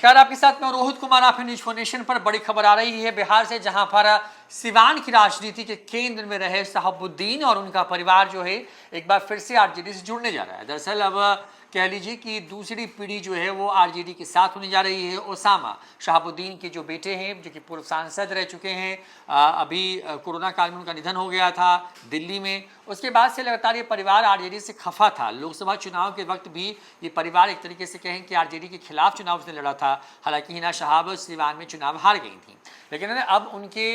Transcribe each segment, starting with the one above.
नमस्कार, आपके साथ मैं रोहित कुमार। आप न्यूज फॉर नेशन पर बड़ी खबर आ रही है बिहार से, जहां पर सिवान की राजनीति के केंद्र में रहे शहाबुद्दीन और उनका परिवार जो है एक बार फिर से आरजेडी से जुड़ने जा रहा है। दरअसल अब कह लीजिए कि दूसरी पीढ़ी जो है वो आरजेडी के साथ होने जा रही है। ओसामा शहाबुद्दीन के जो बेटे हैं, जो कि पूर्व सांसद रह चुके हैं, अभी कोरोना काल में उनका निधन हो गया था दिल्ली में। उसके बाद से लगातार ये परिवार आरजेडी से खफा था। लोकसभा चुनाव के वक्त भी ये परिवार एक तरीके से कहें कि आरजेडी के खिलाफ चुनाव उसने लड़ा था। हालांकि हिना शहाब सिवान में चुनाव हार गई थी, लेकिन अब उनके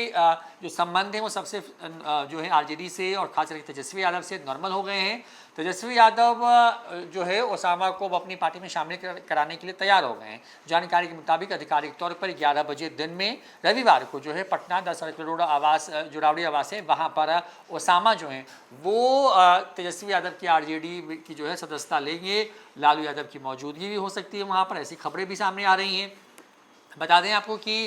जो संबंध हैं वो सबसे जो है आरजेडी से और खास करके तेजस्वी यादव से नॉर्मल हो गए हैं। तेजस्वी यादव जो है ओसामा को अपनी पार्टी में शामिल कराने के लिए तैयार हो गए हैं। जानकारी के मुताबिक आधिकारिक तौर पर 11 बजे दिन में रविवार को जो है पटना 10 करोड़ आवास जुड़ावड़ी आवास है, वहाँ पर ओसामा जो हैं वो तेजस्वी यादव की आरजेडी की जो है सदस्यता लेंगे। लालू यादव की मौजूदगी भी हो सकती है वहाँ पर, ऐसी खबरें भी सामने आ रही हैं। बता दें आपको कि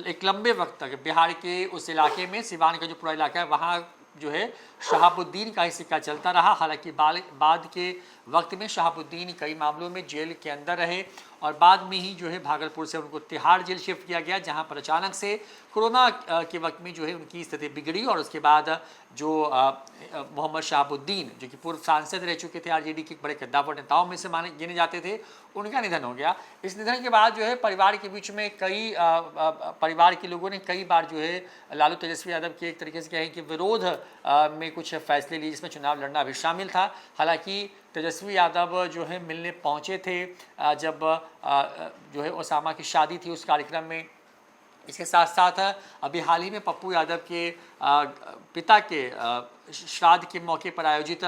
एक लंबे वक्त तक बिहार के उस इलाके में, सिवान का जो पूरा इलाका है, वहाँ जो है शहाबुद्दीन का ही सिक्का चलता रहा। हालांकि बाद के वक्त में शहाबुद्दीन कई मामलों में जेल के अंदर रहे और बाद में ही जो है भागलपुर से उनको तिहाड़ जेल शिफ्ट किया गया, जहां पर अचानक से कोरोना के वक्त में जो है उनकी स्थिति बिगड़ी और उसके बाद जो मोहम्मद शहाबुद्दीन, जो कि पूर्व सांसद रह चुके थे, आरजेडी के बड़े कद्दावर नेताओं में से माने गिने जाते थे, उनका निधन हो गया। इस निधन के बाद जो है परिवार के बीच में कई परिवार के लोगों ने कई बार जो है लालू तेजस्वी यादव के एक तरीके से कहें कि विरोध में कुछ फैसले लिए, जिसमें चुनाव लड़ना भी शामिल था। हालांकि तेजस्वी यादव जो है मिलने पहुंचे थे जब जो है ओसामा की शादी थी, उस कार्यक्रम में। इसके साथ साथ अभी हाल ही में पप्पू यादव के पिता के श्राद्ध के मौके पर आयोजित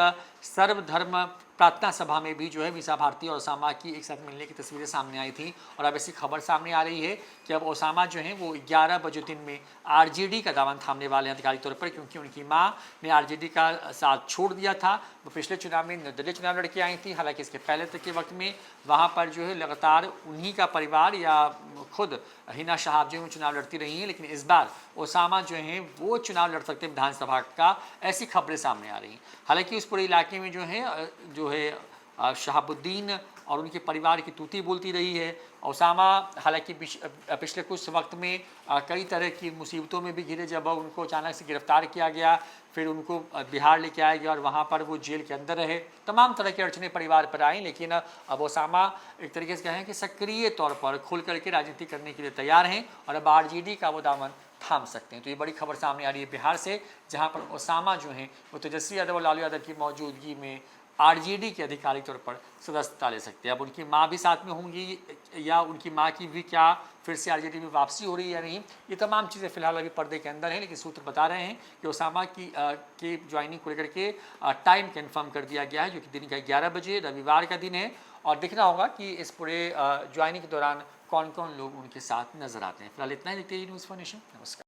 सर्वधर्म प्रार्थना सभा में भी जो है मीसा भारती और ओसामा की एक साथ मिलने की तस्वीरें सामने आई थी। और अब ऐसी खबर सामने आ रही है कि अब ओसामा जो हैं वो 11 बजे दिन में आरजेडी का दामन थामने वाले हैं आधिकारिक तौर पर, क्योंकि उनकी मां ने आरजेडी का साथ छोड़ दिया था। वो पिछले चुनाव में निर्दलीय चुनाव लड़के आई थी। हालांकि इसके पहले तक के वक्त में वहाँ पर जो है लगातार उन्हीं का परिवार या खुद हिना शहाब जो चुनाव लड़ती रही हैं, लेकिन इस बार ओसामा जो हैं वो चुनाव लड़ सकते हैं विधानसभा का, ऐसी खबरें सामने आ रही हैं। हालांकि उस पूरे इलाके में जो है शहाबुद्दीन और उनके परिवार की तूती बोलती रही है। ओसामा हालांकि पिछले कुछ वक्त में कई तरह की मुसीबतों में भी घिरे, जब उनको अचानक से गिरफ्तार किया गया, फिर उनको बिहार लेके आया गया और वहाँ पर वो जेल के अंदर रहे। तमाम तरह की अड़चने परिवार पर आई, लेकिन अब ओसामा एक तरीके से कहें कि सक्रिय तौर पर खुल करके राजनीति करने के लिए तैयार हैं और अब आरजेडी का वो दामन थाम सकते हैं। तो ये बड़ी खबर सामने आ रही है बिहार से, जहाँ पर ओसामा जो हैं वो तेजस्वी यादव और लालू यादव की मौजूदगी में आरजेडी के आधिकारिक तौर पर सदस्यता ले सकते हैं। अब उनकी मां भी साथ में होंगी या उनकी मां की भी क्या फिर से आरजेडी में वापसी हो रही है या नहीं, ये तमाम चीज़ें फिलहाल अभी पर्दे के अंदर हैं। लेकिन सूत्र बता रहे हैं कि ओसामा की ज्वाइनिंग को लेकर के टाइम कन्फर्म कर दिया गया है, जो कि दिन का 11 बजे रविवार का दिन है। और देखना होगा कि इस पूरे ज्वाइनिंग के दौरान कौन कौन लोग उनके साथ नजर आते हैं। फिलहाल इतना ही, देखते हैं न्यूज़ फॉर नेशन। नमस्कार।